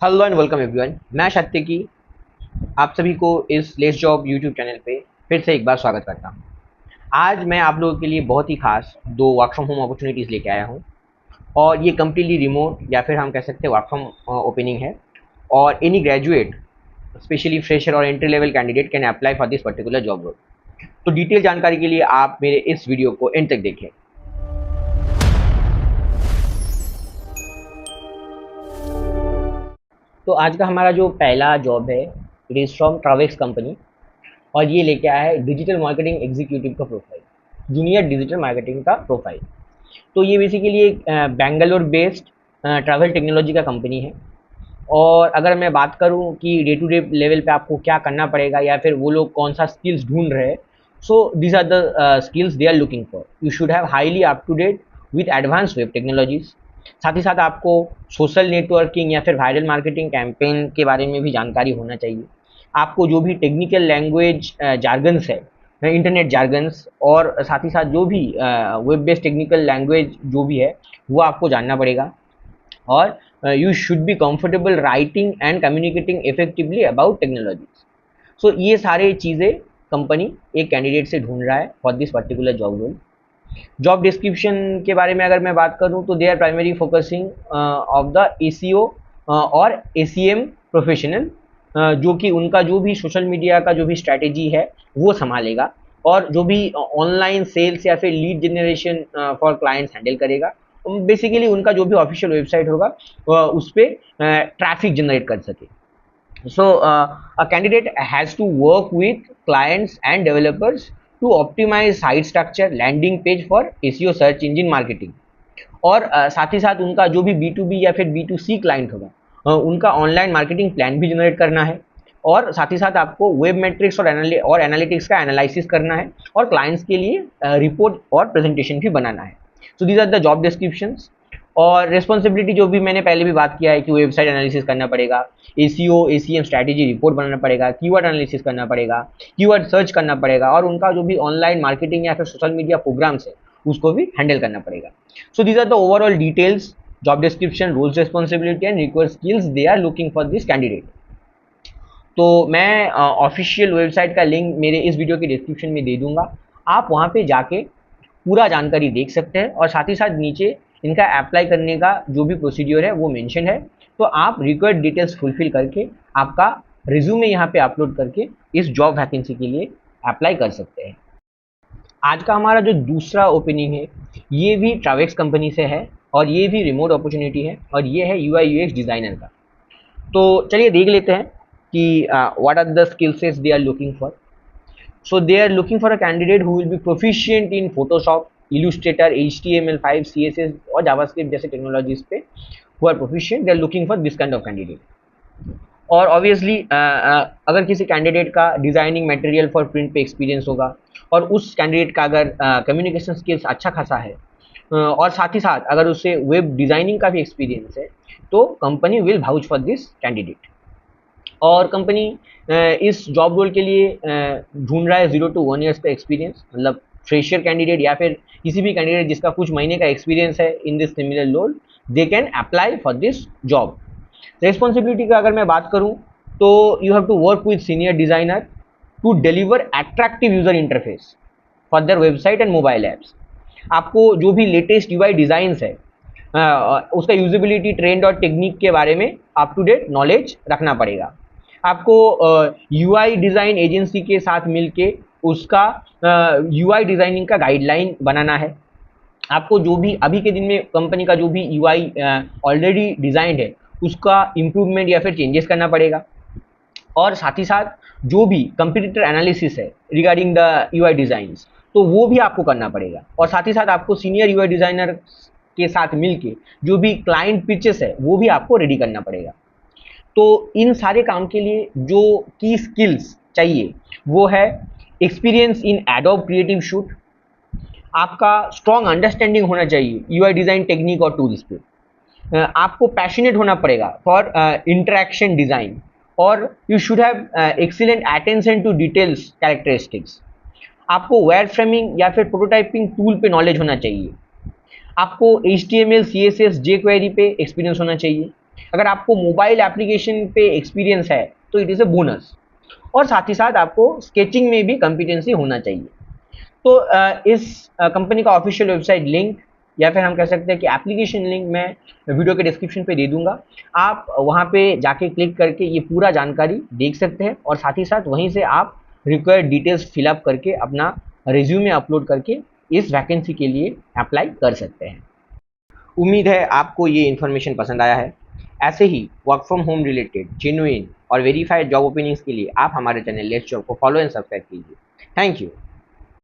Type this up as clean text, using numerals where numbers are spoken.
Hello and welcome everyone. मैं शक्ति आप सभी को इस लेस जॉब यूट्यूब चैनल पे फिर से एक बार स्वागत करता हूँ। आज मैं आप लोगों के लिए बहुत ही खास दो वर्क फ्रॉम होम अपॉर्चुनिटीज़ लेके आया हूँ और ये कम्प्लीटली रिमोट या फिर हम कह सकते हैं वर्क फ्रॉम ओपनिंग है। और एनी ग्रेजुएट, स्पेशली फ्रेशर और entry level candidate can apply for this particular job role. तो डिटेल जानकारी के लिए आप मेरे इस वीडियो को एंड तक देखें। तो आज का हमारा जो पहला जॉब है, इट इज़ फ्रॉम ट्रावेक्स कंपनी और ये लेके आया है डिजिटल मार्केटिंग एग्जीक्यूटिव का प्रोफाइल, जूनियर डिजिटल मार्केटिंग का प्रोफाइल। तो ये बेसिकली एक बैंगलोर बेस्ड ट्रैवल टेक्नोलॉजी का कंपनी है। और अगर मैं बात करूँ कि डे टू डे लेवल पे आपको क्या करना पड़ेगा या फिर वो लोग कौन सा स्किल्स ढूंढ रहे हैं, so these are the skills they are looking for. You should have highly up to date with advance web technologies. साथ ही साथ आपको सोशल नेटवर्किंग या फिर वायरल मार्केटिंग कैंपेन के बारे में भी जानकारी होना चाहिए। आपको जो भी टेक्निकल लैंग्वेज जार्गन्स है, इंटरनेट जार्गन्स, और साथ ही साथ जो भी वेब बेस्ड टेक्निकल लैंग्वेज जो भी है वो आपको जानना पड़ेगा। और you should be comfortable writing and communicating effectively about technologies. So ये सारे चीज़ें कंपनी एक कैंडिडेट से ढूंढ रहा है for this particular job role. Job description के बारे में अगर मैं बात करूं तो they are primary focusing of the ACO और एसीएम प्रोफेशनल, जो कि उनका जो भी सोशल मीडिया का जो भी स्ट्रैटेजी है वो संभालेगा और जो भी ऑनलाइन सेल्स या फिर lead generation for clients handle करेगा। बेसिकली उनका जो भी ऑफिशियल वेबसाइट होगा उस पर ट्रैफिक जनरेट कर सके। So a candidate has to work with clients and developers to optimize site structure, landing page for SEO search engine marketing। और साथ ही साथ उनका जो भी B2B या फिर B2C क्लाइंट होगा, उनका ऑनलाइन मार्केटिंग प्लान भी जनरेट करना है। और साथ ही साथ आपको वेब मेट्रिक्स और एनालिटिक्स का एनालिसिस करना है और क्लाइंट्स के लिए रिपोर्ट और प्रेजेंटेशन भी बनाना है। So these are the job descriptions. और रिस्पॉन्सिबिलिटी जो भी मैंने पहले भी बात किया है कि वेबसाइट एनालिसिस करना पड़ेगा, एसीओ एसीएम स्ट्रैटेजी रिपोर्ट बनाना पड़ेगा, कीवर्ड एनालिसिस करना पड़ेगा, कीवर्ड सर्च करना पड़ेगा, और उनका जो भी ऑनलाइन मार्केटिंग या फिर सोशल मीडिया प्रोग्राम्स है उसको भी हैंडल करना पड़ेगा। So these are the overall details, job description, roles responsibility and required skills they are looking for this candidate. तो मैं ऑफिशियल वेबसाइट का लिंक मेरे इस वीडियो के डिस्क्रिप्शन में दे दूंगा। आप वहाँ पे जाके पूरा जानकारी देख सकते हैं और साथ ही साथ नीचे इनका अप्लाई करने का जो भी प्रोसीड्योर है वो मेंशन है। तो आप रिक्वायर्ड डिटेल्स फुलफिल करके आपका रिज्यूमे यहाँ पे अपलोड करके इस जॉब वैकेंसी के लिए अप्लाई कर सकते हैं। आज का हमारा जो दूसरा ओपनिंग है ये भी ट्रैवेक्स कंपनी से है और ये भी रिमोट अपॉर्चुनिटी है और ये है UI UX डिज़ाइनर का। तो चलिए देख लेते हैं कि what are the skill sets they are looking for. So they are looking for a candidate who will be proficient in Photoshop, Illustrator, HTML5, CSS और JavaScript जैसे टेक्नोलॉजीज पे who are proficient, they are looking for this kind of candidate। और obviously अगर किसी candidate का designing material for print पे experience होगा और उस कैंडिडेट का अगर कम्युनिकेशन स्किल्स अच्छा खासा है और साथ ही साथ अगर उसे वेब डिज़ाइनिंग का भी एक्सपीरियंस है तो company will vouch for this candidate. और कंपनी इस जॉब रोल के लिए ढूंढ रहा है 0 to 1 ईयर्स का एक्सपीरियंस, मतलब फ्रेशर कैंडिडेट या फिर किसी भी कैंडिडेट जिसका कुछ महीने का एक्सपीरियंस है in this similar role, they can apply for this job. Responsibility का अगर मैं बात करूं तो you have to work with senior designer to deliver attractive user interface for their website and mobile apps. आपको जो भी लेटेस्ट UI डिज़ाइंस है उसका यूजेबिलिटी ट्रेंड और टेक्निक के बारे में अप टू डेट नॉलेज रखना पड़ेगा। आपको UI डिज़ाइन एजेंसी के साथ मिलके उसका UI डिज़ाइनिंग का गाइडलाइन बनाना है। आपको जो भी अभी के दिन में कंपनी का जो भी UI ऑलरेडी डिज़ाइंड है उसका इम्प्रूवमेंट या फिर चेंजेस करना पड़ेगा। और साथ ही साथ जो भी कंपटीटर एनालिसिस है रिगार्डिंग द UI डिज़ाइंस तो वो भी आपको करना पड़ेगा। और साथ ही साथ आपको सीनियर UI डिज़ाइनर के साथ मिलके जो भी क्लाइंट पिचेस है वो भी आपको रेडी करना पड़ेगा। तो इन सारे काम के लिए जो की स्किल्स चाहिए वो है experience in Adobe creative suite, आपका स्ट्रॉन्ग अंडरस्टैंडिंग होना चाहिए UI डिज़ाइन टेक्निक और टूल्स पे, आपको पैशनेट होना पड़ेगा फॉर इंटरेक्शन डिज़ाइन, और you should have excellent attention to details characteristics. आपको वायर फ्रेमिंग या फिर प्रोटोटाइपिंग टूल पे नॉलेज होना चाहिए। आपको HTML CSS jQuery पे एक्सपीरियंस होना चाहिए। अगर आपको मोबाइल एप्लीकेशन पे एक्सपीरियंस है तो इट इज़ अ बोनस, और साथ ही साथ आपको स्केचिंग में भी कॉम्पिटेंसी होना चाहिए। तो इस कंपनी का ऑफिशियल वेबसाइट लिंक या फिर हम कह सकते हैं कि एप्लीकेशन लिंक मैं वीडियो के डिस्क्रिप्शन पे दे दूंगा। आप वहाँ पे जाके क्लिक करके ये पूरा जानकारी देख सकते हैं, और साथ ही साथ वहीं से आप रिक्वायर्ड डिटेल्स फिलअप करके अपना रिज्यूमे अपलोड करके इस वैकेंसी के लिए अप्लाई कर सकते हैं। उम्मीद है आपको ये इन्फॉर्मेशन पसंद आया है। ऐसे ही work from home related genuine और वेरीफाइड जॉब ओपनिंग्स के लिए आप हमारे चैनल लेट्स जॉब को फॉलो एंड सब्सक्राइब कीजिए। Thank you.